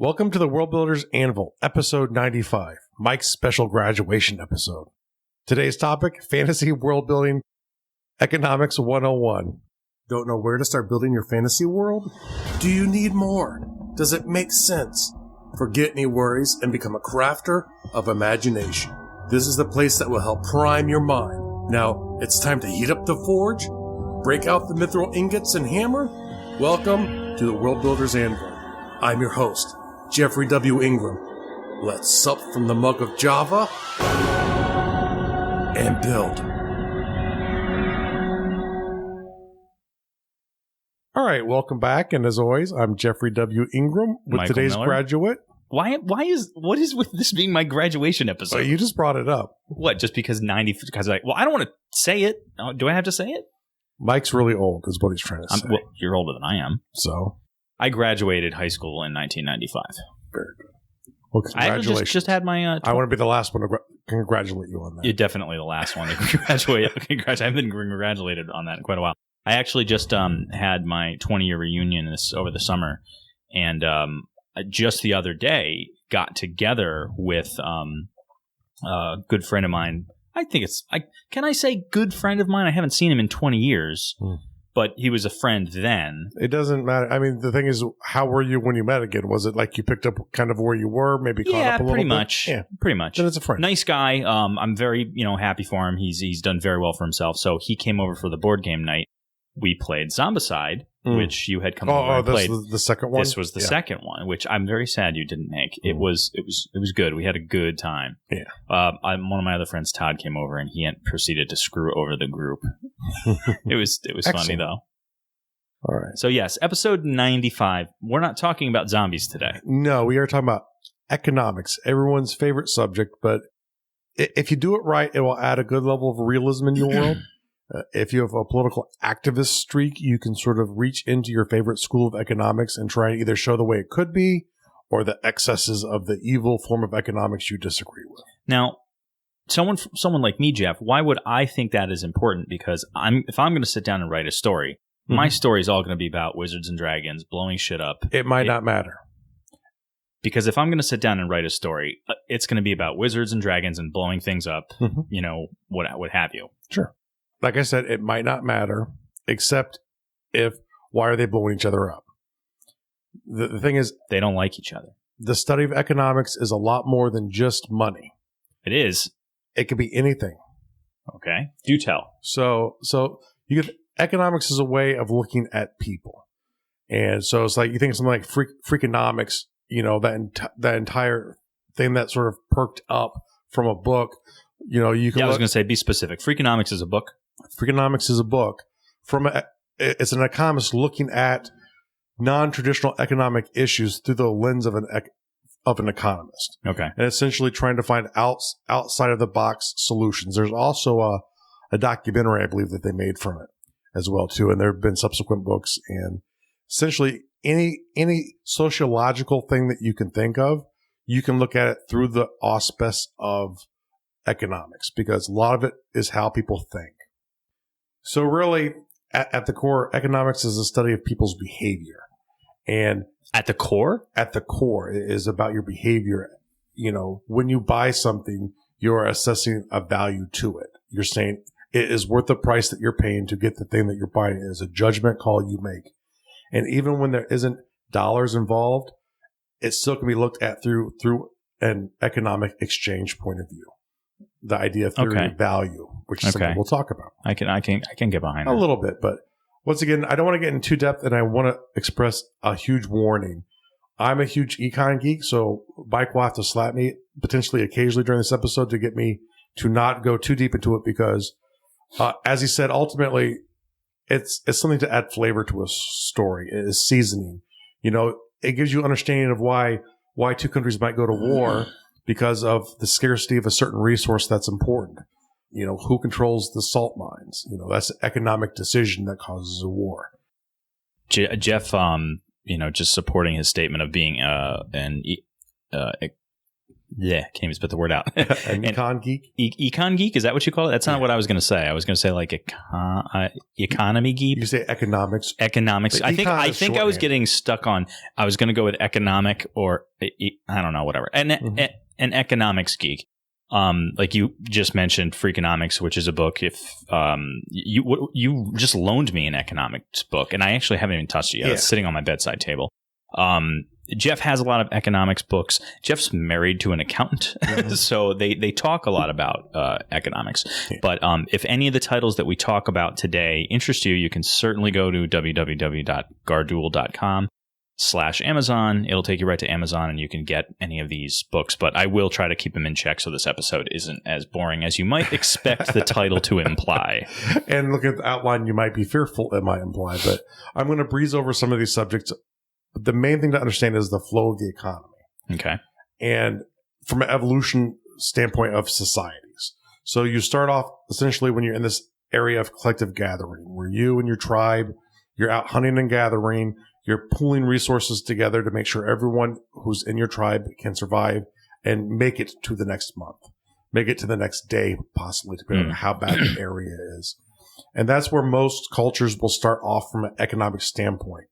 Welcome to the World Builders Anvil, episode 95, Mike's special graduation episode. Today's topic, fantasy world building, economics 101. Don't know where to start building your fantasy world? Do you need more? Does it make sense? Forget any worries and become a crafter of imagination. This is the place that will help prime your mind. Now, it's time to heat up the forge, break out the mithril ingots and hammer. Welcome to the World Builders Anvil. I'm your host, Jeffrey W. Ingram. Let's sup from the mug of Java and build. All right, welcome back. And as always, I'm Jeffrey W. Ingram with Michael today's Miller. graduate. What is with this being my graduation episode? Well, you just brought it up. What, just because I don't want to say it. Do I have to say it? Mike's really old is what he's trying to say. Well, you're older than I am. So I graduated high school in 1995. very good. Well, congratulations. I just had my... I want to be the last one to congratulate you on that. You're definitely the last one to graduate. I haven't been congratulated on that in quite a while. I actually just had my 20-year reunion over the summer, and just the other day got together with a good friend of mine. Can I say good friend of mine? I haven't seen him in 20 years, but he was a friend then. It doesn't matter. I mean, the thing is, how were you when you met again? Was it like you picked up kind of where you were, maybe caught up a little bit? Yeah, pretty much. Then it's a friend. Nice guy. I'm very happy for him. He's done very well for himself. So he came over for the board game night. We played Zombicide, which you had come over and played. This was the second one? This was the second one, which I'm very sad you didn't make. It was good. We had a good time. Yeah. One of my other friends, Todd, came over and he proceeded to screw over the group. It was funny though. All right. So yes, episode 95. We're not talking about zombies today. No, we are talking about economics, everyone's favorite subject. But if you do it right, it will add a good level of realism in your world. If you have a political activist streak, you can sort of reach into your favorite school of economics and try and either show the way it could be or the excesses of the evil form of economics you disagree with. Now, someone like me, Jeff, why would I think that is important? Because if I'm going to sit down and write a story, my story is all going to be about wizards and dragons blowing shit up. It might not matter. Because if I'm going to sit down and write a story, it's going to be about wizards and dragons and blowing things up, what have you. Sure. Like I said, it might not matter, except why are they blowing each other up? The thing is, they don't like each other. The study of economics is a lot more than just money. It is. It could be anything. Okay. Do tell. So you get economics is a way of looking at people. And so it's like you think of something like Freakonomics, that entire thing that sort of perked up from a book. You can. I was going to say, be specific. Freakonomics is a book. Freakonomics is a book it's an economist looking at non-traditional economic issues through the lens of an economist. Okay. And essentially trying to find outside of the box solutions. There's also a documentary, I believe, that they made from it as well too. And there have been subsequent books, and essentially any sociological thing that you can think of, you can look at it through the auspice of economics, because a lot of it is how people think. So really, at the core, economics is a study of people's behavior. And at the core, it is about your behavior. When you buy something, you're assessing a value to it. You're saying it is worth the price that you're paying to get the thing that you're buying. It is a judgment call you make. And even when there isn't dollars involved, it still can be looked at through an economic exchange point of view. The idea of theory of value, which is something we'll talk about. I can get behind that. A little bit, but once again, I don't want to get in too depth, and I want to express a huge warning. I'm a huge econ geek, so Mike will have to slap me potentially occasionally during this episode to get me to not go too deep into it, because as he said, ultimately it's something to add flavor to a story. It is seasoning. It gives you understanding of why two countries might go to war. Because of the scarcity of a certain resource that's important. Who controls the salt mines? That's an economic decision that causes a war. Jeff, just supporting his statement of being Yeah, can't even spit the word out. An econ geek? Econ geek? Is that what you call it? That's not what I was going to say. I was going to say like economy geek. You say economics. Economics. I think I was getting stuck on, I was going to go with economic or I don't know, whatever. An economics geek. Like you just mentioned Freakonomics, which is a book. If you just loaned me an economics book, and I actually haven't even touched it yet. It's sitting on my bedside table. Jeff has a lot of economics books. Jeff's married to an accountant, so they talk a lot about economics. Yeah. But if any of the titles that we talk about today interest you, you can certainly go to www.garduel.com/Amazon. It'll take you right to Amazon, and you can get any of these books. But I will try to keep them in check so this episode isn't as boring as you might expect the title to imply. And looking at the outline, you might be fearful it might imply. But I'm going to breeze over some of these subjects. The main thing to understand is the flow of the economy. Okay. And from an evolution standpoint of societies. So you start off essentially when you're in this area of collective gathering, where you and your tribe, you're out hunting and gathering, you're pooling resources together to make sure everyone who's in your tribe can survive and make it to the next month, make it to the next day, possibly, depending on how bad the area is. And that's where most cultures will start off from an economic standpoint.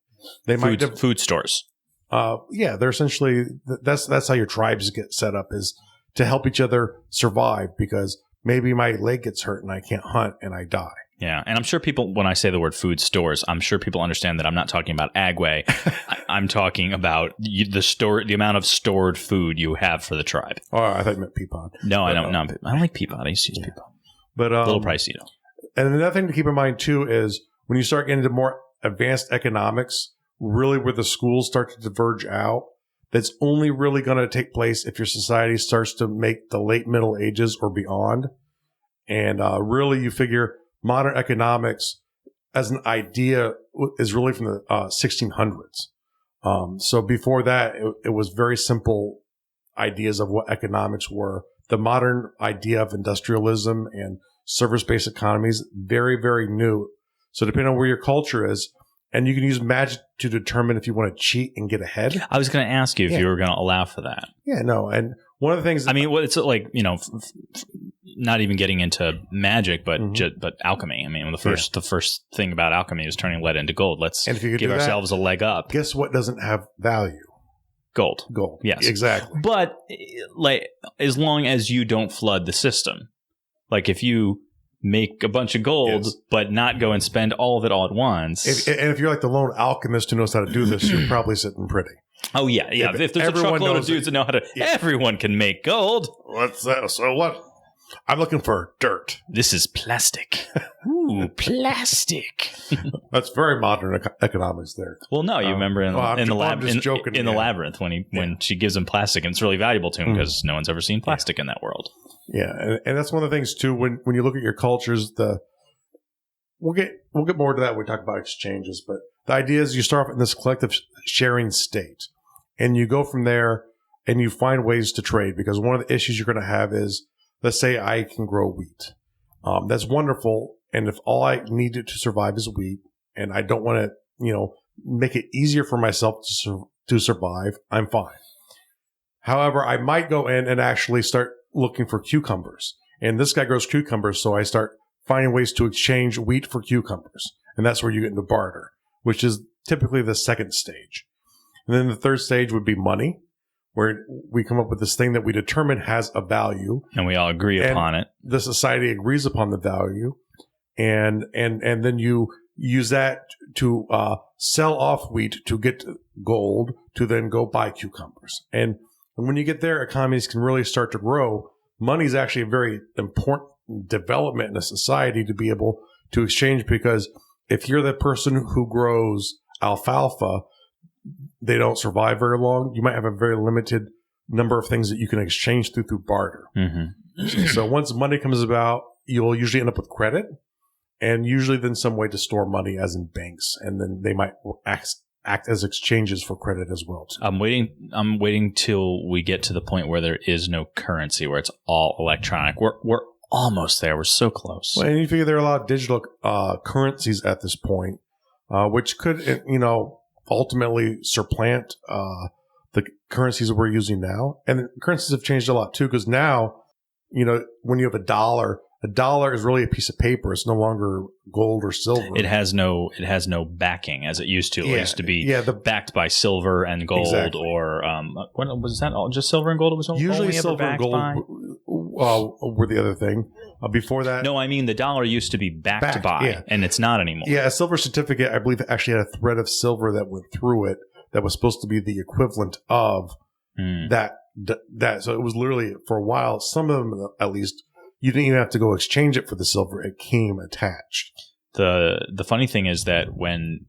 They might food stores. They're essentially that's how your tribes get set up, is to help each other survive, because maybe my leg gets hurt and I can't hunt and I die. Yeah, and I'm sure people, when I say the word food stores, I'm sure people understand that I'm not talking about Agway. I'm talking about the amount of stored food you have for the tribe. Oh, I thought you meant Peapod. No, I don't. No, I don't like Peapod. I used to use Peapod, but a little pricey though. And another thing to keep in mind too is when you start getting into more advanced economics, really where the schools start to diverge out, that's only really going to take place if your society starts to make the late Middle Ages or beyond. And really you figure modern economics as an idea is really from the 1600s. So before that, it was very simple ideas of what economics were. The modern idea of industrialism and service-based economies, very, very new. So depending on where your culture is, and you can use magic to determine if you want to cheat and get ahead. I was going to ask you if you were going to allow for that. Yeah, no. And one of the things... it's like, not even getting into magic, but but alchemy. I mean, the first thing about alchemy is turning lead into gold. Let's give ourselves a leg up. Guess what doesn't have value? Gold. Yes. Exactly. But like, as long as you don't flood the system, like if you make a bunch of gold, but not go and spend all of it all at once. And if you're like the lone alchemist who knows how to do this, you're probably sitting pretty. Oh, yeah. If there's a truckload of dudes that know how to... Yeah. Everyone can make gold. What's that? So what? I'm looking for dirt. This is plastic. Ooh, plastic. That's very modern economics there. Well, no, you remember in the labyrinth when she gives him plastic, and it's really valuable to him because no one's ever seen plastic in that world. Yeah, and that's one of the things too. When you look at your cultures, we'll get more to that when we talk about exchanges. But the idea is you start off in this collective sharing state, and you go from there, and you find ways to trade. Because one of the issues you're going to have is, let's say I can grow wheat. That's wonderful, and if all I need to survive is wheat, and I don't want to, make it easier for myself to survive, I'm fine. However, I might go in and actually start looking for cucumbers. And this guy grows cucumbers, so I start finding ways to exchange wheat for cucumbers. And that's where you get into barter, which is typically the second stage. And then the third stage would be money, where we come up with this thing that we determine has a value. And we all agree upon it. The society agrees upon the value. And then you use that to sell off wheat to get gold to then go buy cucumbers. And when you get there, economies can really start to grow. Money is actually a very important development in a society to be able to exchange, because if you're the person who grows alfalfa, they don't survive very long. You might have a very limited number of things that you can exchange through barter. Mm-hmm. So once money comes about, you'll usually end up with credit, and usually then some way to store money, as in banks, and then they might act as exchanges for credit as well too. I'm waiting till we get to the point where there is no currency, where it's all electronic. We're almost there. We're so close. Well, and you figure there are a lot of digital currencies at this point, which could ultimately supplant the currencies we're using now. And currencies have changed a lot too, because now, when you have a dollar is really a piece of paper. It's no longer gold or silver. It has no backing as it used to. It used to be backed by silver and gold, exactly. Or what was that? All just silver and gold? It was usually only silver and gold were the other thing. Before that, no, I mean the dollar used to be backed by, and it's not anymore. Yeah, a silver certificate, I believe, actually had a thread of silver that went through it that was supposed to be the equivalent of that. So it was literally, for a while, some of them at least, you didn't even have to go exchange it for the silver. It came attached. The funny thing is that when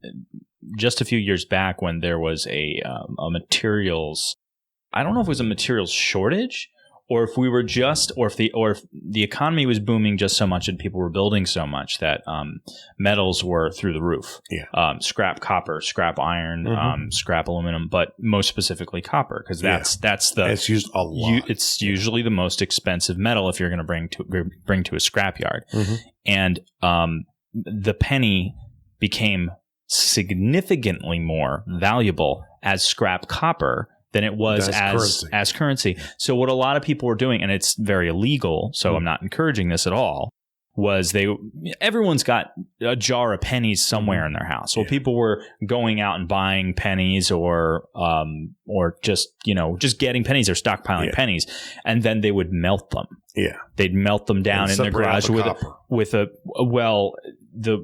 just a few years back, when there was a materials, I don't know if it was a materials shortage, or if we were just, or if the economy was booming just so much and people were building so much that metals were through the roof. Yeah. Scrap copper, scrap iron, scrap aluminum, but most specifically copper, because that's the it's used a lot. It's usually the most expensive metal if you're going to bring to a scrapyard, and the penny became significantly more valuable as scrap copper than it was as currency. So what a lot of people were doing, and it's very illegal, so I'm not encouraging this at all, was everyone's got a jar of pennies somewhere in their house. Well, people were going out and buying pennies or just getting pennies or stockpiling pennies, and then they would melt them. Yeah. They'd melt them down in their garage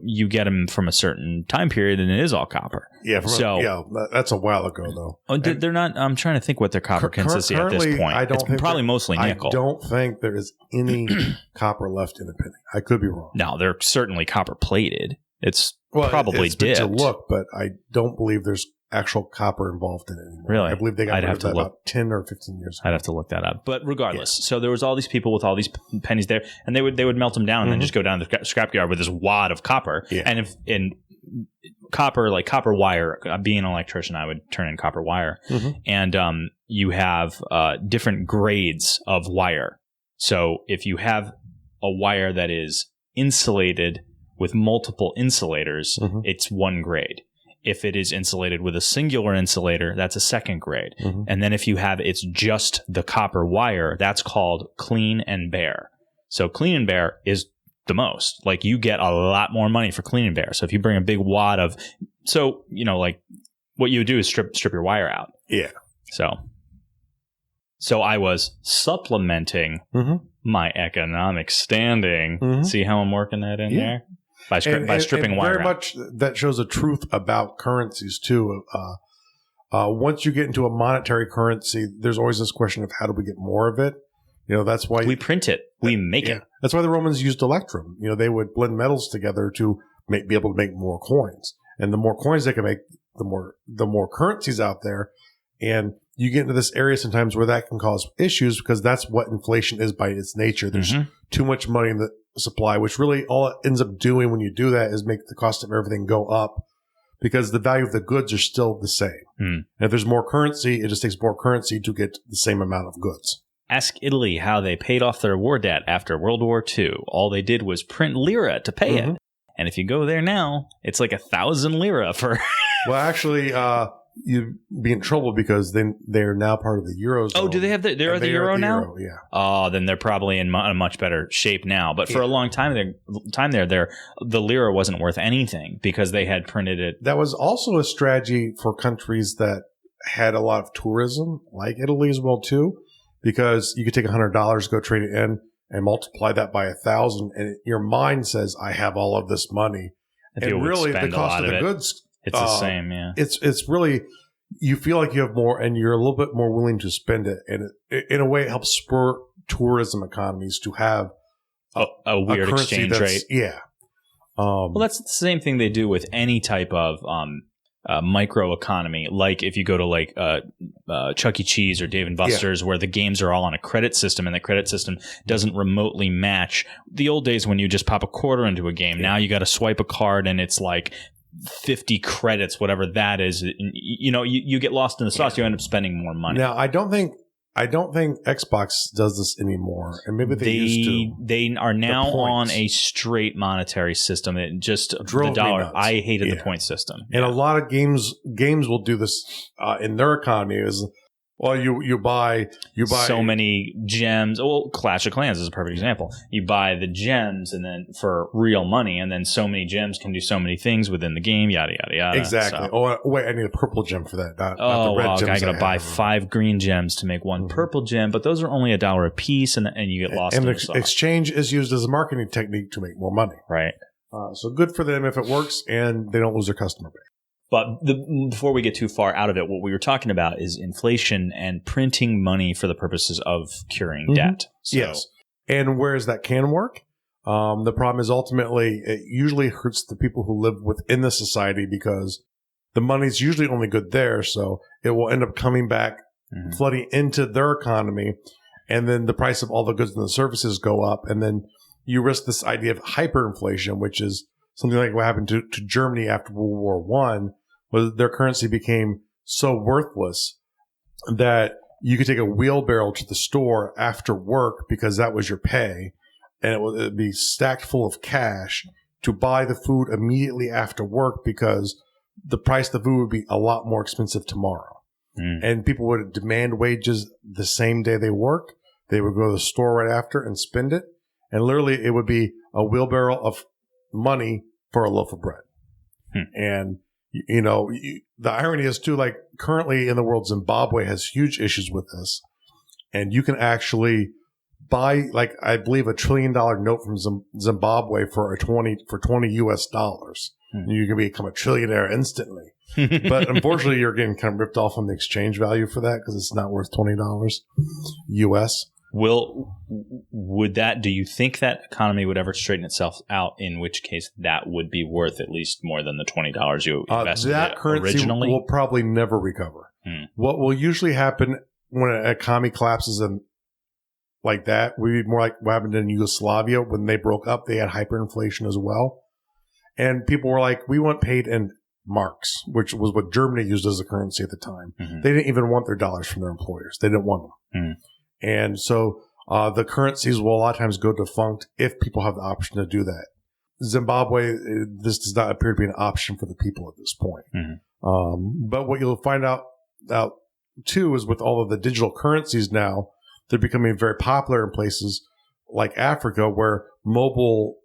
you get them from a certain time period, and it is all copper. Yeah. That's a while ago, though. They're not. I'm trying to think what their copper consists at this point. It's probably mostly nickel. I don't think there is any copper left in a penny. I could be wrong. No, they're certainly copper plated. It's probably dipped. To look, but I don't believe there's actual copper involved in it anymore. Really? I believe they got rid of that about 10 or 15 years ago. I'd have to look that up. But regardless, so there was all these people with all these pennies there, and they would melt them down and then just go down to the scrapyard with this wad of copper. Yeah. And if in copper, like copper wire, being an electrician, I would turn in copper wire. And you have different grades of wire. So if you have a wire that is insulated with multiple insulators, it's one grade. If it is insulated with a singular insulator, that's a second grade. And then if it's just the copper wire, that's called clean and bare. So clean and bare is the most. Like, you get a lot more money for clean and bare. So if you bring a big wad of, like what you would do is strip your wire out. Yeah. So I was supplementing my economic standing. See how I'm working that in there? By stripping wire very much that shows the truth about currencies too. Once you get into a monetary currency, there's always this question of how do we get more of it? That's why we print it, we make it. That's why the Romans used electrum. They would blend metals together to be able to make more coins, and the more coins they can make, the more currencies out there. And you get into this area sometimes where that can cause issues, because that's what inflation is by its nature. There's too much money in the supply, which really all it ends up doing when you do that is make the cost of everything go up, because the value of the goods are still the same. And if there's more currency, it just takes more currency to get the same amount of goods. Ask Italy how they paid off their war debt after World War II. All they did was print lira to pay it. And if you go there now, it's like 1,000 lira for... Well, actually, you'd be in trouble, because then they're now part of the Eurozone. Oh, do they have the Euro now? Euro, yeah. Oh, then they're probably in a much better shape now. But for a long time there, the lira wasn't worth anything because they had printed it. That was also a strategy for countries that had a lot of tourism, like Italy as well too, because you could take $100, go trade it in, and multiply that by 1,000, and your mind says, "I have all of this money." And really, the cost of the goods. It's the same, yeah. It's really, you feel like you have more, and you're a little bit more willing to spend it. And in a way, it helps spur tourism economies to have a weird exchange rate. Yeah. Well, that's the same thing they do with any type of microeconomy. Like if you go to Chuck E. Cheese or Dave & Buster's, where the games are all on a credit system, and the credit system doesn't remotely match the old days when you just pop a quarter into a game. Now you got to swipe a card, and it's like 50 credits, whatever that is. You get lost in the sauce. You end up spending more money. Now, I don't think Xbox does this anymore, and maybe they used to. They are now on a straight monetary system. It just drove the dollar. Me nuts. I hated the point system, and a lot of games will do this in their economy. Is Well, you buy so many gems. Well, Clash of Clans is a perfect example. You buy the gems and then for real money, and then so many gems can do so many things within the game. Yada yada yada. Exactly. So. Oh wait, I need a purple gem for that. Not the red gems. I gotta buy 5 green gems to make one purple gem, but those are only $1 a piece, and you get lost. And in the exchange is used as a marketing technique to make more money. Right. So good for them if it works, and they don't lose their customer base. But before we get too far out of it, what we were talking about is inflation and printing money for the purposes of curing debt. So, yes. And whereas that can work, the problem is ultimately it usually hurts the people who live within the society because the money's usually only good there. So it will end up coming back, flooding into their economy. And then the price of all the goods and the services go up. And then you risk this idea of hyperinflation, which is something like what happened to Germany after World War I. Was their currency became so worthless that you could take a wheelbarrow to the store after work because that was your pay, and it would be stacked full of cash to buy the food immediately after work because the price of the food would be a lot more expensive tomorrow. And people would demand wages the same day they work. They would go to the store right after and spend it. And literally it would be a wheelbarrow of money for a loaf of bread. And the irony is too, like currently in the world, Zimbabwe has huge issues with this, and you can actually buy, like, I believe $1 trillion note from Zimbabwe for $20 US. You can become a trillionaire instantly. But unfortunately, you're getting kind of ripped off on the exchange value for that because it's not worth $20 US. Do you think that economy would ever straighten itself out, in which case that would be worth at least more than the $20 you invested that currency originally? Will probably never recover. What will usually happen when an economy collapses and like that would be more like what happened in Yugoslavia when they broke up. They had hyperinflation as well. And people were like, we want paid in marks, which was what Germany used as a currency at the time. They didn't even want their dollars from their employers. They didn't want them. And so the currencies will a lot of times go defunct if people have the option to do that. Zimbabwe, this does not appear to be an option for the people at this point. But what you'll find out too is with all of the digital currencies now, they're becoming very popular in places like Africa where mobile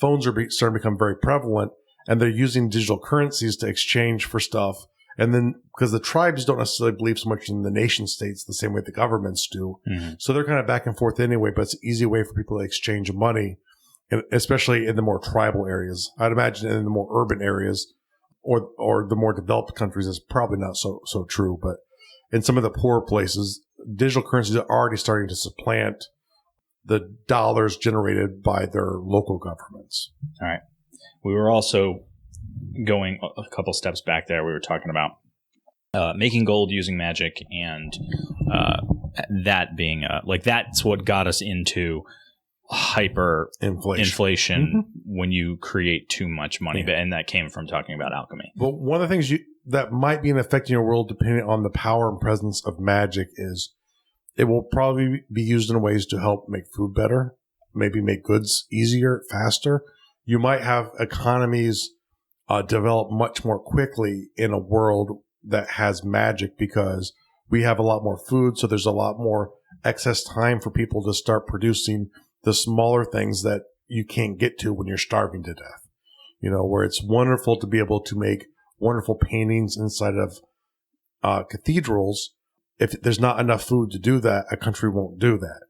phones are starting to become very prevalent, and they're using digital currencies to exchange for stuff. And then because the tribes don't necessarily believe so much in the nation states the same way the governments do. So they're kind of back and forth anyway, but it's an easy way for people to exchange money, and especially in the more tribal areas. I'd imagine in the more urban areas or the more developed countries is probably not so true. But in some of the poorer places, digital currencies are already starting to supplant the dollars generated by their local governments. All right. We were also going a couple steps back there. We were talking about making gold using magic, and that being that's what got us into hyper inflation when you create too much money. And that came from talking about alchemy. But one of the things that might be affecting your world, depending on the power and presence of magic, is it will probably be used in ways to help make food better, maybe make goods easier, faster. You might have economies develop much more quickly in a world that has magic because we have a lot more food. So there's a lot more excess time for people to start producing the smaller things that you can't get to when you're starving to death. Where it's wonderful to be able to make wonderful paintings inside of cathedrals. If there's not enough food to do that, a country won't do that.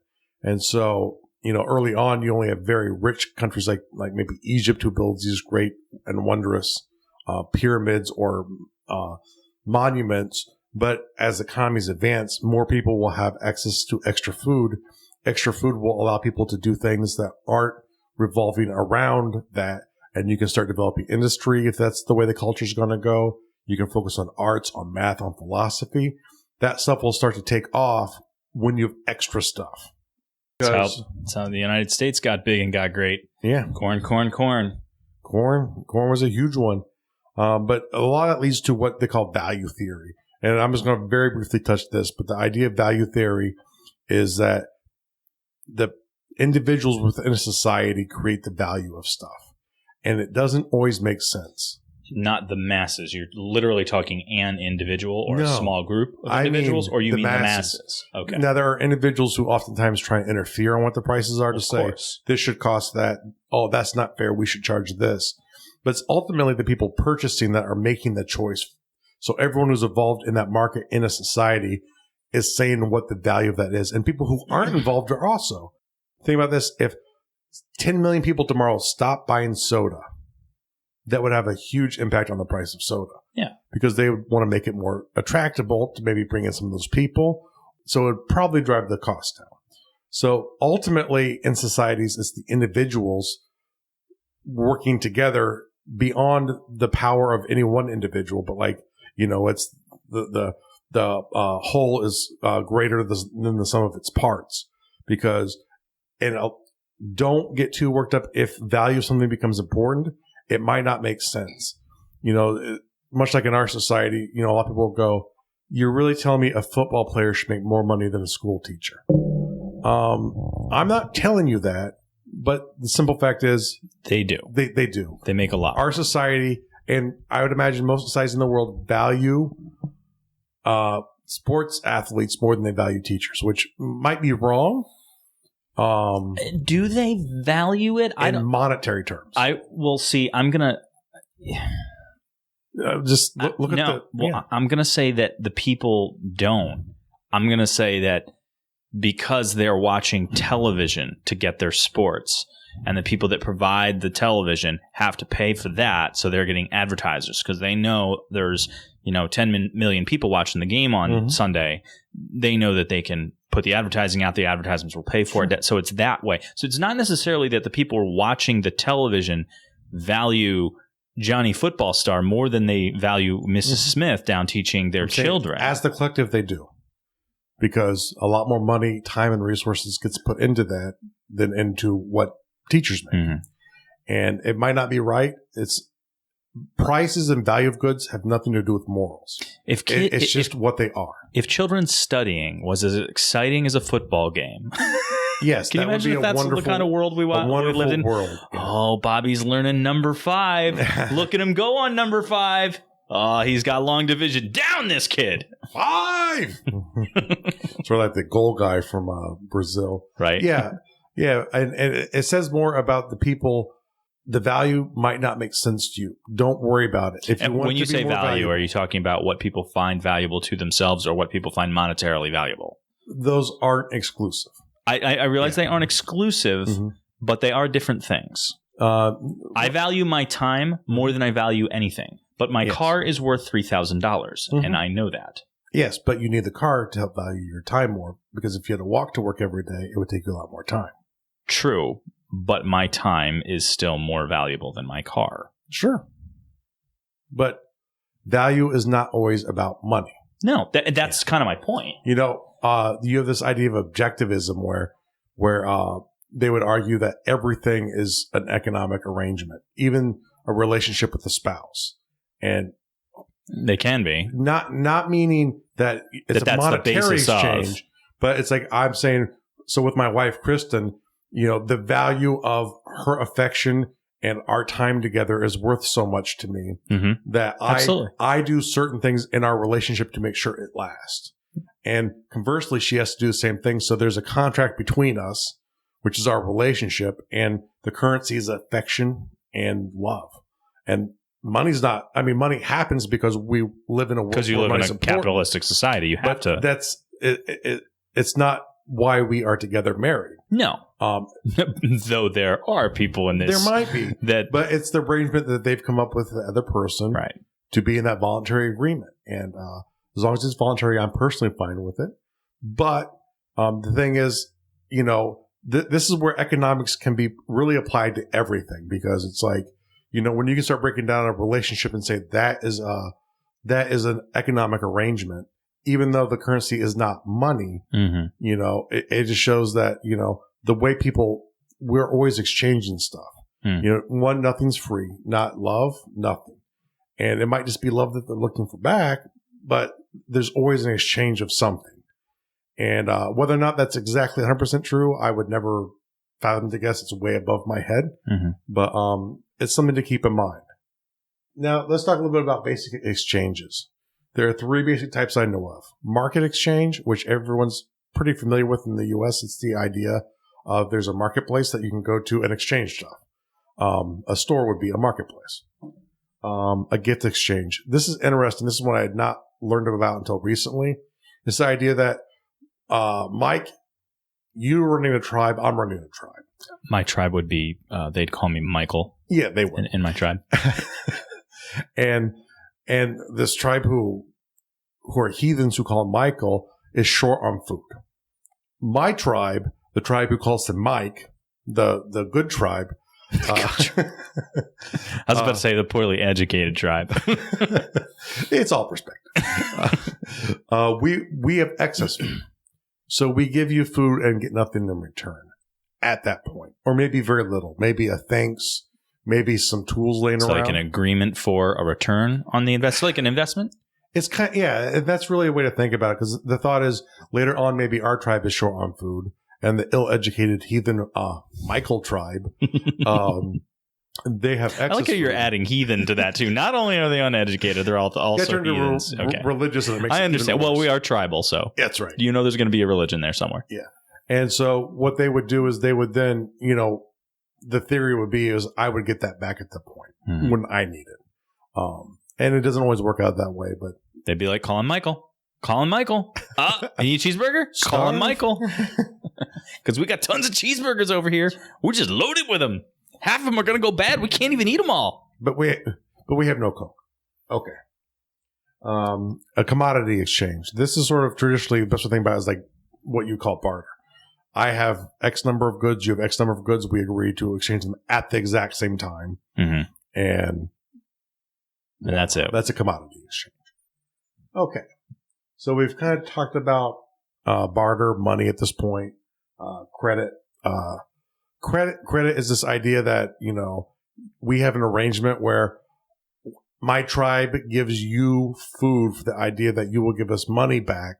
And so, early on, you only have very rich countries like maybe Egypt, who builds these great and wondrous pyramids or monuments. But as economies advance, more people will have access to extra food. Extra food will allow people to do things that aren't revolving around that. And you can start developing industry if that's the way the culture is going to go. You can focus on arts, on math, on philosophy. That stuff will start to take off when you have extra stuff. That's how the United States got big and got great. Yeah. Corn. Corn was a huge one. But a lot of it leads to what they call value theory. And I'm just going to very briefly touch this, but the idea of value theory is that the individuals within a society create the value of stuff. And it doesn't always make sense. Not the masses. You're literally talking an individual or a No. small group of individuals, or you mean the masses? Okay. Now, there are individuals who oftentimes try and interfere on what the prices are to say, course. this should cost that. Oh, that's not fair. We should charge this. But it's ultimately the people purchasing that are making the choice. So everyone who's involved in that market in a society is saying what the value of that is. And people who aren't involved are also. Think about this. If 10 million people tomorrow stop buying soda, that would have a huge impact on the price of soda. Yeah. Because they would want to make it more attractable to maybe bring in some of those people. So it would probably drive the cost down. So ultimately in societies, it's the individuals working together beyond the power of any one individual. But like, it's the whole is greater than the sum of its parts. Because, don't get too worked up if value of something becomes important. It might not make sense. Much like in our society, a lot of people go, you're really telling me a football player should make more money than a school teacher. I'm not telling you that, but the simple fact is they do. They do. They make a lot. Our society, and I would imagine most societies in the world, value sports athletes more than they value teachers, which might be wrong. Do they value it? In monetary terms. I will see. I'm gonna just look at the. Well, I'm gonna say that the people don't. I'm gonna say that because they're watching television to get their sports, and the people that provide the television have to pay for that, so they're getting advertisers because they know there's 10 million people watching the game on Sunday. They know that they can put the advertising out. The advertisements will pay for it. So it's that way. So it's not necessarily that the people watching the television value Johnny Football Star more than they value Mrs. Smith down teaching their children. As the collective, they do. Because a lot more money, time, and resources gets put into that than into what teachers make. Mm-hmm. And it might not be right. It's prices and value of goods have nothing to do with morals. It's just what they are. If children's studying was as exciting as a football game, yes, can you imagine if that's the kind of world we lived in? World, yeah. Oh, Bobby's learning number 5. Look at him go on number 5. Oh, he's got long division. Down this kid. 5. Sort of like the goal guy from Brazil, right? Yeah, and it says more about the people. The value might not make sense to you. Don't worry about it. If you want when you say value, are you talking about what people find valuable to themselves or what people find monetarily valuable? Those aren't exclusive. I realize they aren't exclusive, but they are different things. I value my time more than I value anything, but my car is worth $3,000, and I know that. Yes, but you need the car to help value your time more, because if you had to walk to work every day, it would take you a lot more time. True. But my time is still more valuable than my car. Sure. But value is not always about money. No, that's kind of my point. You have this idea of objectivism where they would argue that everything is an economic arrangement, even a relationship with a spouse. And they can be. Not meaning that it's a monetary exchange, but it's like I'm saying, so with my wife, Kristen, the value of her affection and our time together is worth so much to me that I do certain things in our relationship to make sure it lasts. And conversely, she has to do the same thing. So there's a contract between us, which is our relationship, and the currency is affection and love. And money happens because we live in a world because you live in a capitalistic society. You have to. That's it. It's not why we are together married. No. Though there are people in this. There might be. But it's the arrangement that they've come up with the other person to be in that voluntary agreement. And as long as it's voluntary, I'm personally fine with it. But the thing is, this is where economics can be really applied to everything, because it's like, when you can start breaking down a relationship and say that is an economic arrangement, even though the currency is not money, it just shows that, the way we're always exchanging stuff. Nothing's free, not love, nothing. And it might just be love that they're looking for back, but there's always an exchange of something. And whether or not that's exactly 100% true, I would never fathom to guess. It's way above my head, but it's something to keep in mind. Now, let's talk a little bit about basic exchanges. There are 3 basic types I know of. Market exchange, which everyone's pretty familiar with in the U.S. It's the idea of there's a marketplace that you can go to and exchange stuff. A store would be a marketplace. A gift exchange. This is interesting. This is what I had not learned about until recently. This idea that, Mike, you're running a tribe, I'm running a tribe. My tribe would be, they'd call me Michael. Yeah, they would. In my tribe. And this tribe who are heathens who call him Michael is short on food. My tribe, the tribe who calls him Mike, the good tribe. I was about to say the poorly educated tribe. It's all perspective. We have excess food. So we give you food and get nothing in return at that point. Or maybe very little. Maybe a thanks. Maybe some tools laying around. It's like an agreement for a return on the investment, like an investment? It's kind of, yeah, that's really a way to think about it, because the thought is later on maybe our tribe is short on food, and the ill-educated heathen Michael tribe, they have excess. I like how you're adding heathen to that too. Not only are they uneducated, they're also heathens. Religious, and it makes I understand. Well, we are tribal, so that's right. You know, there's going to be a religion there somewhere. Yeah, and so what they would do is they would then, the theory would be is I would get that back at the point when I need it. And it doesn't always work out that way, but they'd be like, call him Michael. Call him Michael. You need a cheeseburger? Call him Michael. Because we got tons of cheeseburgers over here. We're just loaded with them. Half of them are going to go bad. We can't even eat them all. But we have no Coke. Okay. A commodity exchange. This is sort of traditionally, the best thing about it is like what you call barter. I have X number of goods. You have X number of goods. We agree to exchange them at the exact same time. Mm-hmm. And that's it. That's a commodity exchange. Okay. So we've kind of talked about barter, money at this point, credit. Credit is this idea that, we have an arrangement where my tribe gives you food for the idea that you will give us money back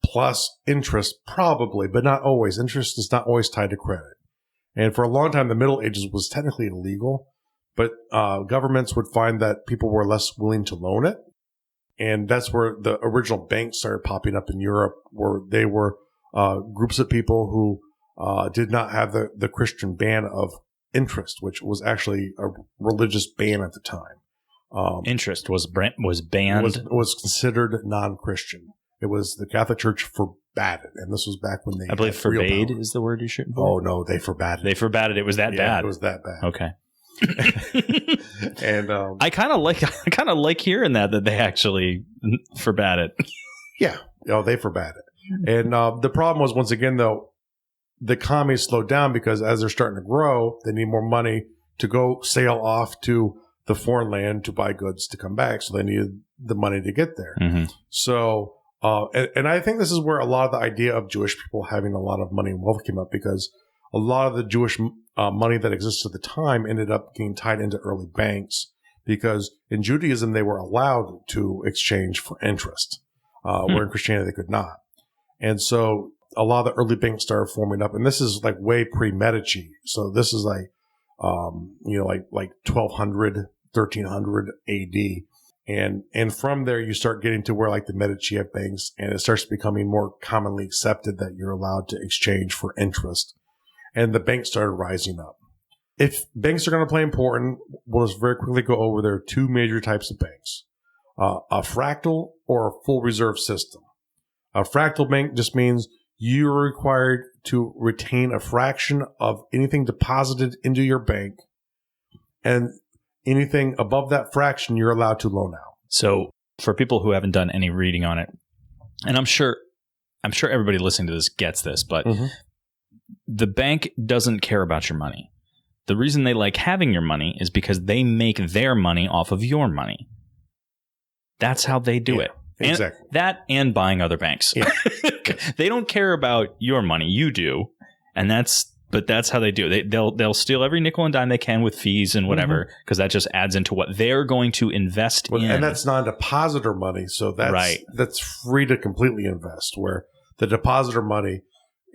plus interest, probably, but not always. Interest is not always tied to credit. And for a long time, the Middle Ages was technically illegal, but governments would find that people were less willing to loan it. And that's where the original banks started popping up in Europe, where they were groups of people who did not have the Christian ban of interest, which was actually a religious ban at the time. Interest was banned? Was considered non-Christian. It was the Catholic Church forbade it. And this was back when they... I believe forbade is the word you should... Oh, no, they forbade it. They forbade it. It was that bad. It was that bad. Okay. And I kind of like hearing that they actually forbade it. Yeah, they forbade it. And the problem was, once again, though, the economy slowed down because as they're starting to grow, they need more money to go sail off to the foreign land to buy goods to come back. So they needed the money to get there. Mm-hmm. So, and I think this is where a lot of the idea of Jewish people having a lot of money and wealth came up, because a lot of the Jewish money that existed at the time ended up getting tied into early banks, because in Judaism, they were allowed to exchange for interest, where in Christianity, they could not. And so a lot of the early banks started forming up, and this is like way pre-Medici. So this is like, like 1200, 1300 AD. And from there, you start getting to where like the Medici have banks, and it starts becoming more commonly accepted that you're allowed to exchange for interest. And the banks started rising up. If banks are going to play important, we'll just very quickly go over there are 2 major types of banks, a fractal or a full reserve system. A fractal bank just means you're required to retain a fraction of anything deposited into your bank, and anything above that fraction you're allowed to loan out. So for people who haven't done any reading on it, and I'm sure everybody listening to this gets this, but the bank doesn't care about your money. The reason they like having your money is because they make their money off of your money. That's how they do it. Exactly. And buying other banks. Yeah. They don't care about your money. You do. But that's how they do it. They'll steal every nickel and dime they can with fees and whatever, because that just adds into what they're going to invest in. And that's non-depositor money. So that's free to completely invest, where the depositor money,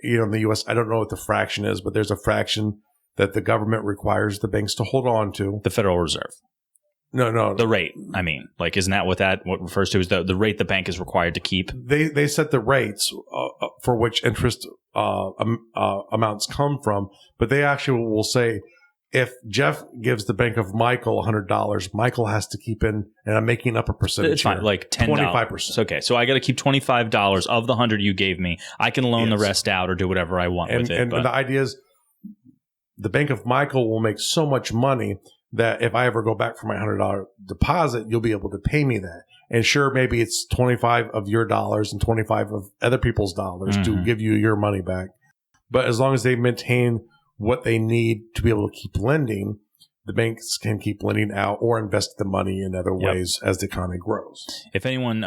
in the U.S., I don't know what the fraction is, but there's a fraction that the government requires the banks to hold on to. The Federal Reserve. No. The rate, I mean. Like, isn't that what refers to as the rate the bank is required to keep? They set the rates for which interest amounts come from, but they actually will say, if Jeff gives the Bank of Michael $100, Michael has to keep in, and I'm making up a percentage. It's fine, here, like $10. 25%. Okay, so I got to keep $25 of the 100 you gave me. I can loan the rest out or do whatever I want with it. And the idea is, the Bank of Michael will make so much money that if I ever go back for my $100 deposit, you'll be able to pay me that. And sure, maybe it's 25 of your dollars and 25 of other people's dollars to give you your money back. But as long as they maintain what they need to be able to keep lending, the banks can keep lending out or invest the money in other ways as the economy grows. If anyone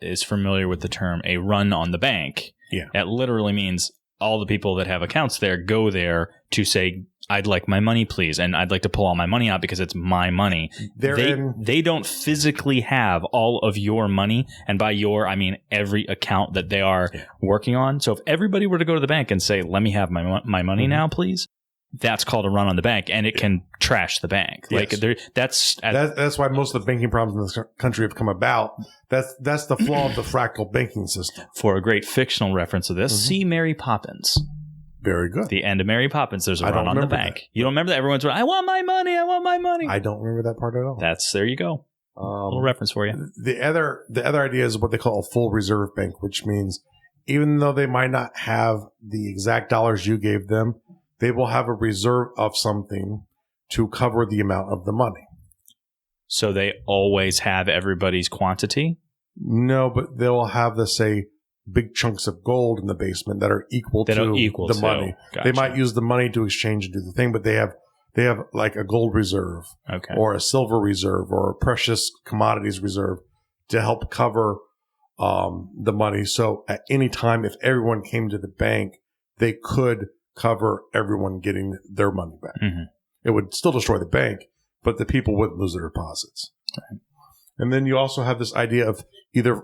is familiar with the term a run on the bank, that literally means all the people that have accounts there go there to say, I'd like my money, please. And I'd like to pull all my money out because it's my money. They don't physically have all of your money. And by your, I mean every account that they are working on. So if everybody were to go to the bank and say, let me have my money now, please, that's called a run on the bank, and it can trash the bank. Like that's why most of the banking problems in this country have come about. That's the flaw of the fractal banking system. For a great fictional reference of this, see Mary Poppins. Very good. The end of Mary Poppins, there's a run on the bank. You don't remember that? Everyone's going, I want my money. I want my money. I don't remember that part at all. There you go. A little reference for you. The other idea is what they call a full reserve bank, which means even though they might not have the exact dollars you gave them, they will have a reserve of something to cover the amount of the money. So they always have everybody's quantity? No, but they'll have say big chunks of gold in the basement that are equal to the money. Gotcha. They might use the money to exchange and do the thing, but they have like a gold reserve or a silver reserve or a precious commodities reserve to help cover the money. So at any time, if everyone came to the bank, they could cover everyone getting their money back. It would still destroy the bank, but the people wouldn't lose their deposits. Right. And then you also have this idea of either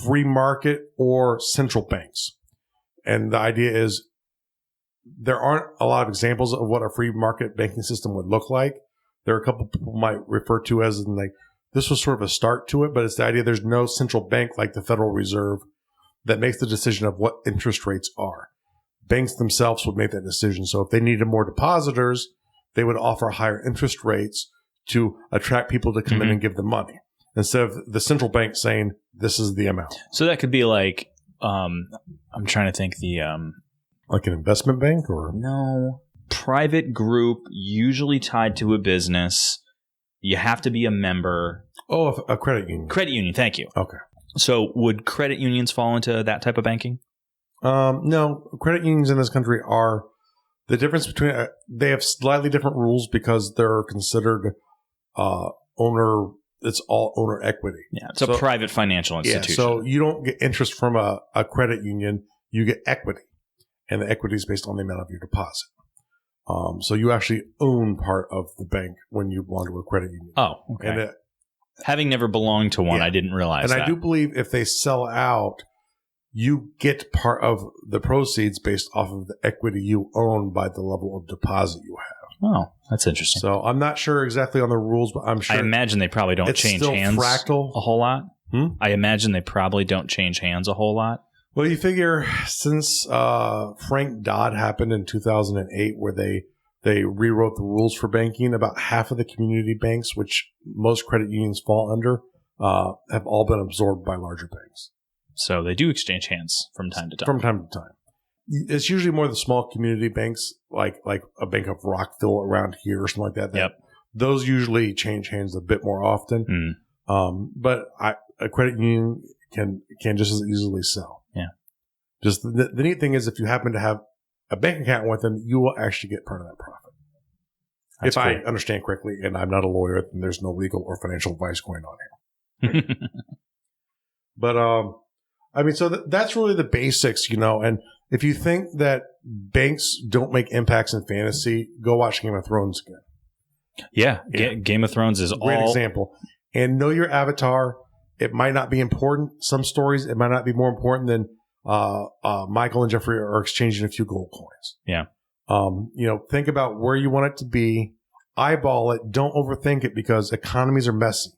free market or central banks. And the idea is there aren't a lot of examples of what a free market banking system would look like. There are a couple people might refer to as this was sort of a start to it, but it's the idea there's no central bank like the Federal Reserve that makes the decision of what interest rates are. Banks themselves would make that decision. So if they needed more depositors, they would offer higher interest rates to attract people to come in and give them money, instead of the central bank saying, this is the amount. So that could be like, I'm trying to think like an investment bank or? No. Private group, usually tied to a business. You have to be a member. Oh, a credit union. Credit union, thank you. Okay. So would credit unions fall into that type of banking? No. Credit unions in this country are the difference between they have slightly different rules because they're considered it's all owner equity. Yeah, it's a private financial institution. Yeah, so you don't get interest from a credit union, you get equity. And the equity is based on the amount of your deposit. So you actually own part of the bank when you belong to a credit union. Oh, okay. And having never belonged to one, I didn't realize that. And I do believe if they sell out, you get part of the proceeds based off of the equity you own by the level of deposit you have. Oh, that's interesting. So I'm not sure exactly on the rules, but I'm sure. I imagine they probably don't change hands fractal. A whole lot. I imagine they probably don't change hands a whole lot. Well, you figure since Frank Dodd happened in 2008, where they rewrote the rules for banking, about half of the community banks, which most credit unions fall under, have all been absorbed by larger banks. So they do exchange hands from time to time. From time to time. It's usually more the small community banks, like a Bank of Rockville around here or something like that. Yep. Those usually change hands a bit more often. But a credit union can just as easily sell. Yeah. Just the neat thing is if you happen to have a bank account with them, you will actually get part of that profit. That's cool. I understand correctly, and I'm not a lawyer, and there's no legal or financial advice going on here. But, so that's really the basics, and if you think that banks don't make impacts in fantasy, go watch Game of Thrones again. Yeah. Game of Thrones is great example. And know your avatar. It might not be important. Some stories, it might not be more important than Michael and Jeffrey are exchanging a few gold coins. Yeah. Think about where you want it to be eyeball it. Don't overthink it because economies are messy.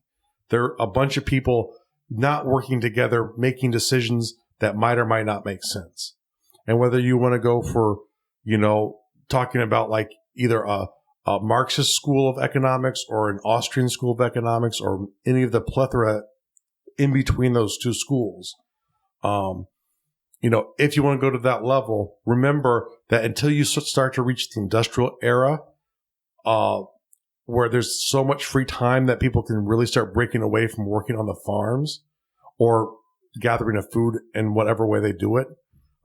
There are a bunch of people not working together, making decisions that might or might not make sense. And whether you want to go for, talking about like either a Marxist school of economics or an Austrian school of economics or any of the plethora in between those two schools, if you want to go to that level, remember that until you start to reach the industrial era, where there's so much free time that people can really start breaking away from working on the farms or gathering of food in whatever way they do it.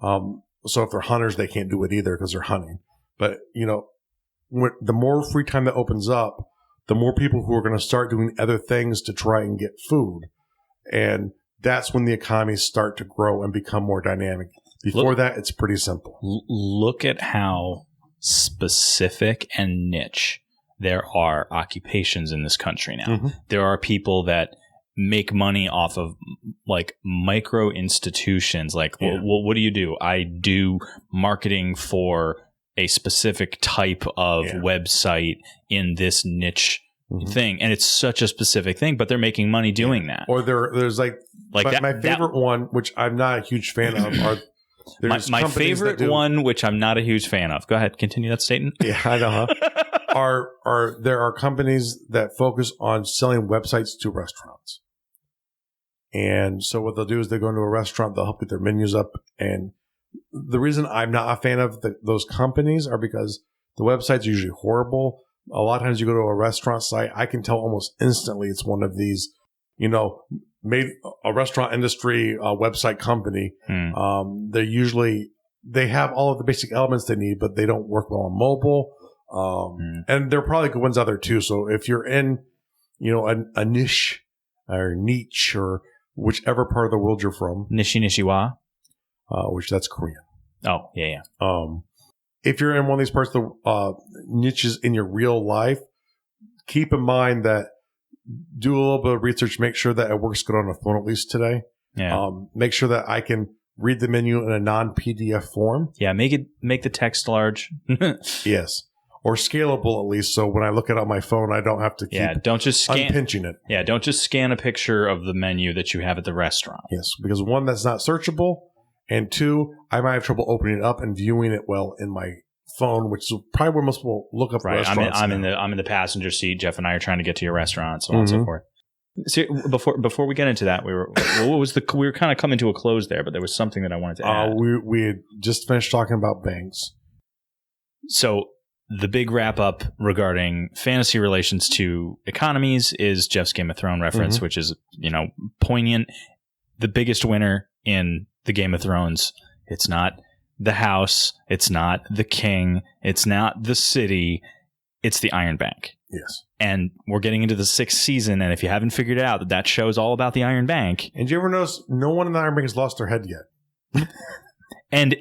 So if they're hunters, they can't do it either because they're hunting. But, the more free time that opens up, the more people who are going to start doing other things to try and get food. And that's when the economies start to grow and become more dynamic. Before that, it's pretty simple. Look at how specific and niche there are occupations in this country now. Mm-hmm. There are people that make money off of like micro institutions. Like, what do? I do marketing for a specific type of website in this niche thing. And it's such a specific thing, but they're making money doing that. Or there's like my favorite one, which I'm not a huge fan of, are my favorite one, which I'm not a huge fan of. Go ahead, continue that statement. Yeah, I know. Huh? There are companies that focus on selling websites to restaurants. And so what they'll do is they go into a restaurant, they'll help get their menus up. And the reason I'm not a fan of those companies are because the websites are usually horrible. A lot of times you go to a restaurant site, I can tell almost instantly it's one of these, made a restaurant industry website company. They have all of the basic elements they need, but they don't work well on mobile. And there are probably good ones out there too. So if you're in, a niche or whichever part of the world you're from. Nishiwa. Which that's Korean. Oh, yeah. If you're in one of these parts of the niches in your real life, keep in mind that do a little bit of research, make sure that it works good on a phone at least today. Yeah. Make sure that I can read the menu in a non-PDF form. Yeah, make the text large. Yes. Or scalable at least, so when I look at it on my phone, I don't have to keep don't just unpinching it. Yeah, don't just scan a picture of the menu that you have at the restaurant. Yes, because one, that's not searchable, and two, I might have trouble opening it up and viewing it well in my phone, which is probably where most people look up restaurants. I'm in the passenger seat. Jeff and I are trying to get to your restaurant, so on and so forth. So before we get into that, we were kind of coming to a close there, but there was something that I wanted to add. We had just finished talking about banks. So the big wrap up regarding fantasy relations to economies is Jeff's Game of Thrones reference, which is, poignant. The biggest winner in the Game of Thrones. It's not the house. It's not the king. It's not the city. It's the Iron Bank. Yes. And we're getting into the 6th season. And if you haven't figured it out, that show's all about the Iron Bank. And do you ever notice no one in the Iron Bank has lost their head yet? And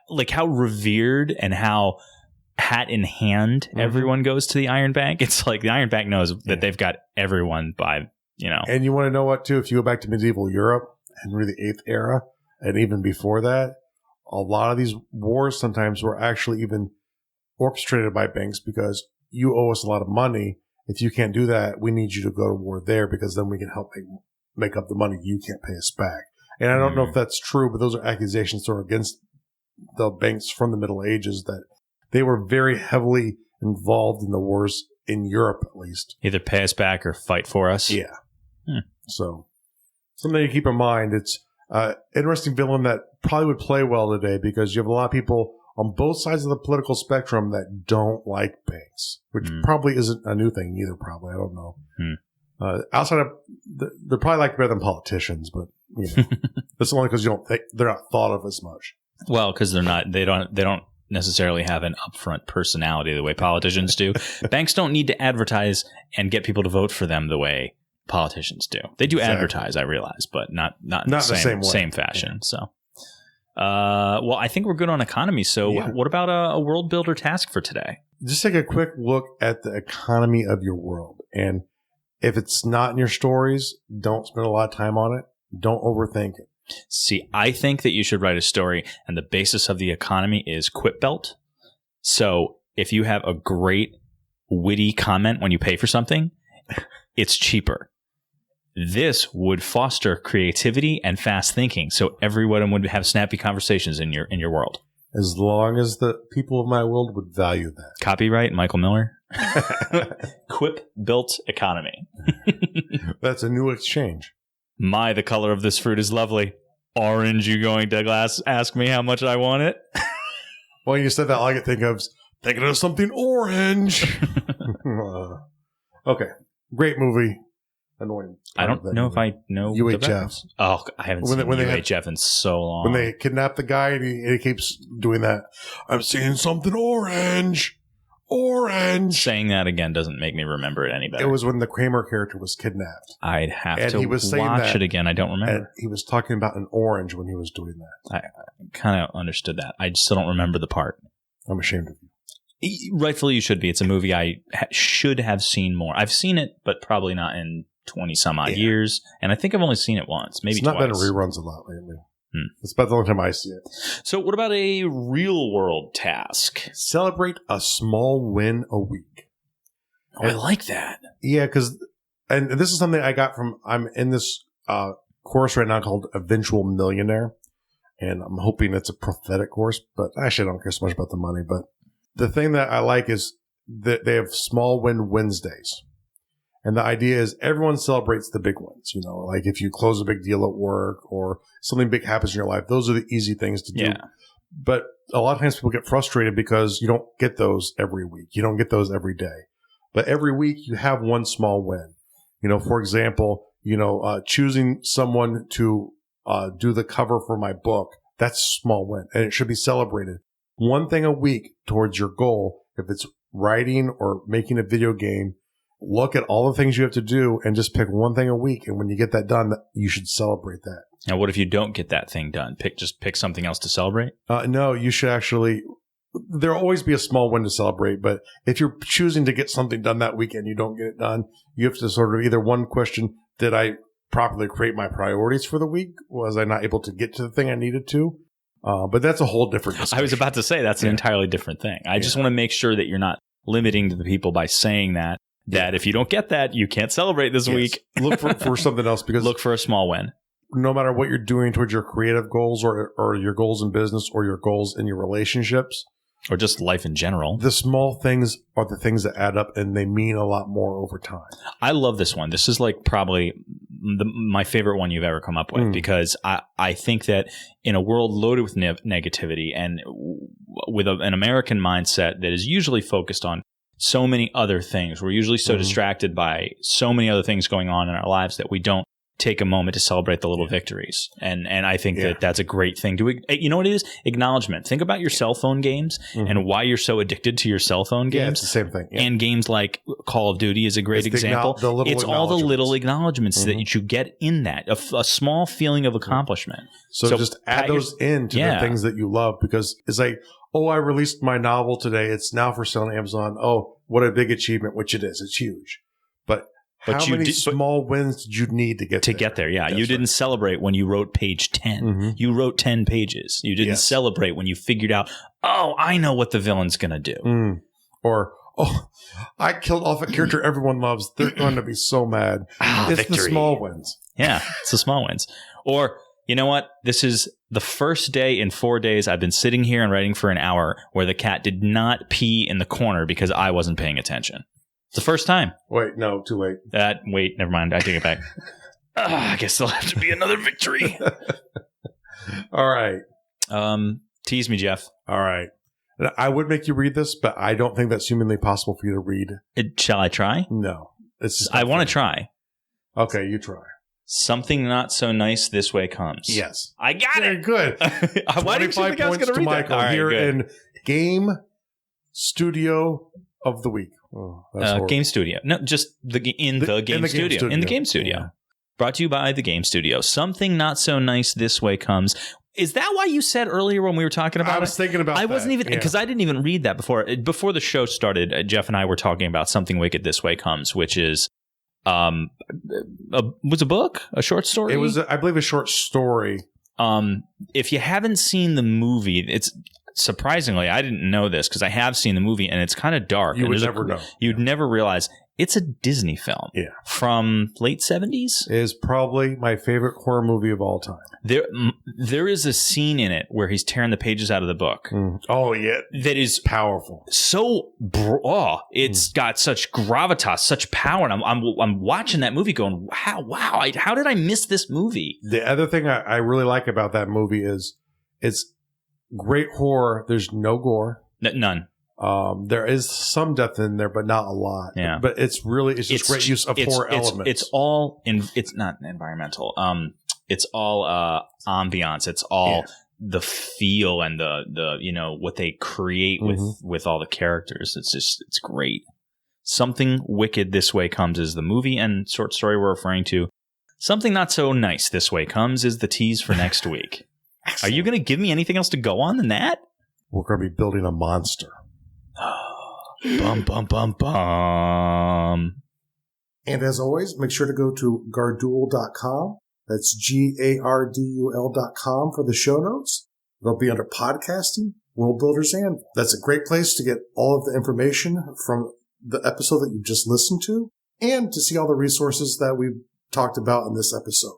like how revered and how hat in hand everyone goes to the Iron Bank. It's like the Iron Bank knows that they've got everyone by, And you want to know what, too? If you go back to medieval Europe, Henry VIII era, and even before that, a lot of these wars sometimes were actually even orchestrated by banks because you owe us a lot of money. If you can't do that, we need you to go to war there because then we can help make up the money you can't pay us back. And I don't know if that's true, but those are accusations thrown against the banks from the Middle Ages that they were very heavily involved in the wars in Europe, at least. Either pay us back or fight for us. Yeah. So something to keep in mind. It's an interesting villain that probably would play well today because you have a lot of people on both sides of the political spectrum that don't like banks, which probably isn't a new thing either, probably. I don't know. Outside of, they're probably liked better than politicians, but that's only because they're not thought of as much. Well, because they don't necessarily have an upfront personality the way politicians do. Banks don't need to advertise and get people to vote for them the way politicians do. They do advertise, I realize, but not in the same fashion. Yeah. So, well, I think we're good on economy. So what about a world builder task for today? Just take a quick look at the economy of your world. And if it's not in your stories, don't spend a lot of time on it. Don't overthink it. See, I think that you should write a story, and the basis of the economy is quit belt. So if you have a great witty comment when you pay for something, it's cheaper. This would foster creativity and fast thinking, so everyone would have snappy conversations in your world. As long as the people of my world would value that. Copyright Michael Miller. Quip built economy. That's a new exchange. The color of this fruit is lovely. Orange, you going to ask me how much I want it? Well, you said that, all I could think of is thinking of something orange. Okay. Great movie. Annoying. I don't know if I know UHF. Oh, I haven't seen UHF in so long. When they kidnap the guy and he keeps doing that, I'm seeing something orange. Orange. Saying that again doesn't make me remember it any better. It was when the Kramer character was kidnapped. I'd have and to he was saying watch that, it again. I don't remember. And he was talking about an orange when he was doing that. I kind of understood that. I still don't remember the part. I'm ashamed of you. Rightfully, you should be. It's a movie I should have seen more. I've seen it, but probably not in 20-some-odd years. And I think I've only seen it once, maybe twice. It's not been reruns a lot lately. It's about the only time I see it. So what about a real-world task? Celebrate a small win a week. Oh, I like that. Yeah, because and this is something I got from, I'm in this course right now called Eventual Millionaire. And I'm hoping it's a prophetic course, but actually I don't care so much about the money. But the thing that I like is that they have small win Wednesdays. And the idea is everyone celebrates the big ones. You know, like if you close a big deal at work or something big happens in your life, those are the easy things to do. Yeah. But a lot of times people get frustrated because you don't get those every week. You don't get those every day. But every week you have one small win. You know, for example, choosing someone to do the cover for my book, that's a small win. And it should be celebrated. One thing a week towards your goal. If it's writing or making a video game, look at all the things you have to do and just pick one thing a week. And when you get that done, you should celebrate that. Now, what if you don't get that thing done? Just pick something else to celebrate? No, you should actually. There'll always be a small win to celebrate. But if you're choosing to get something done that week and you don't get it done, you have to sort of either one question, did I properly create my priorities for the week? Was I not able to get to the thing I needed to? But that's a whole different discussion. I was about to say that's an entirely different thing. I just want to make sure that you're not limiting to the people by saying that if you don't get that, you can't celebrate this week. Look for something else, because look for a small win. No matter what you're doing towards your creative goals or your goals in business or your goals in your relationships. Or just life in general. The small things are the things that add up, and they mean a lot more over time. I love this one. This is like probably my favorite one you've ever come up with, because I think that in a world loaded with negativity and with an American mindset that is usually focused on so many other things, we're usually so distracted by so many other things going on in our lives that we don't take a moment to celebrate the little victories. And I think that that's a great thing to, you know what it is? Acknowledgement. Think about your cell phone games and why you're so addicted to your cell phone games. Yeah, it's the same thing. Yeah. And games like Call of Duty is a great example. It's all the little acknowledgements that you get in that, a small feeling of accomplishment. So just add those into the things that you love, because it's like, oh, I released my novel today. It's now for sale on Amazon. Oh, what a big achievement, which it is. It's huge. But how many small wins did you need to get there? Yeah. You didn't celebrate when you wrote page 10. You wrote 10 pages. You didn't celebrate when you figured out, oh, I know what the villain's going to do. Or, oh, I killed off a character everyone loves. They're going to be so mad. It's victory. The small wins. Yeah, it's the small wins. Or, you know what? This is the first day in 4 days I've been sitting here and writing for an hour where the cat did not pee in the corner because I wasn't paying attention. It's the first time. Wait, no, too late. Wait, never mind. I take it back. I guess there'll have to be another victory. All right. Tease me, Jeff. All right. I would make you read this, but I don't think that's humanly possible for you to read. Shall I try? No. I want to try. Okay, you try. Something not so nice this way comes. Yes. I got Very it. Good. Why did you think I was going to read Michael that? Here in Game Studio of the Week. Oh, Game Studio. No, just in the Game Studio. In the Game Studio. Yeah. Brought to you by the Game Studio. Something not so nice this way comes. Is that why you said earlier when we were talking about it? I was thinking about I wasn't even, because I didn't even read that before. Before the show started, Jeff and I were talking about Something Wicked This Way Comes, which is, was a book? A short story? It was, I believe, a short story. If you haven't seen the movie, surprisingly, I didn't know this because I have seen the movie and it's kind of dark. You would never know. You'd never realize it's a Disney film. Yeah. From late 70s. It is probably my favorite horror movie of all time. There is a scene in it where he's tearing the pages out of the book. Oh, yeah. That is powerful. So, it's got such gravitas, such power. And I'm watching that movie going, wow, how did I miss this movie? The other thing I really like about that movie is it's great horror. There's no gore. None. There is some depth in there, but not a lot. Yeah. But it's just great use of horror elements. It's not environmental. It's all ambiance. It's all the feel and the what they create with all the characters. It's great. Something Wicked This Way Comes is the movie and short story we're referring to. Something Not So Nice This Way Comes is the tease for next week. Are you going to give me anything else to go on than that? We're going to be building a monster. Bum, bum, bum, bum. And as always, make sure to go to gardul.com. That's GARDUL.com for the show notes. They'll be under podcasting, World Builders Anvil. That's a great place to get all of the information from the episode that you just listened to and to see all the resources that we've talked about in this episode.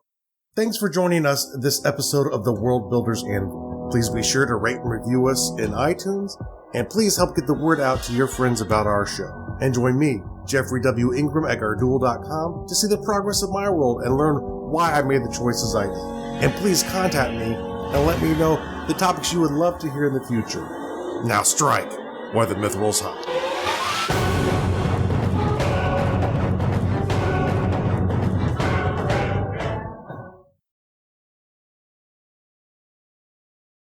Thanks for joining us this episode of the World Builders Anvil. Please be sure to rate and review us in iTunes, and please help get the word out to your friends about our show. And join me, Jeffrey W. Ingram at Gardul.com, to see the progress of my world and learn why I made the choices I did. And please contact me and let me know the topics you would love to hear in the future. Now strike, while the myth rolls high.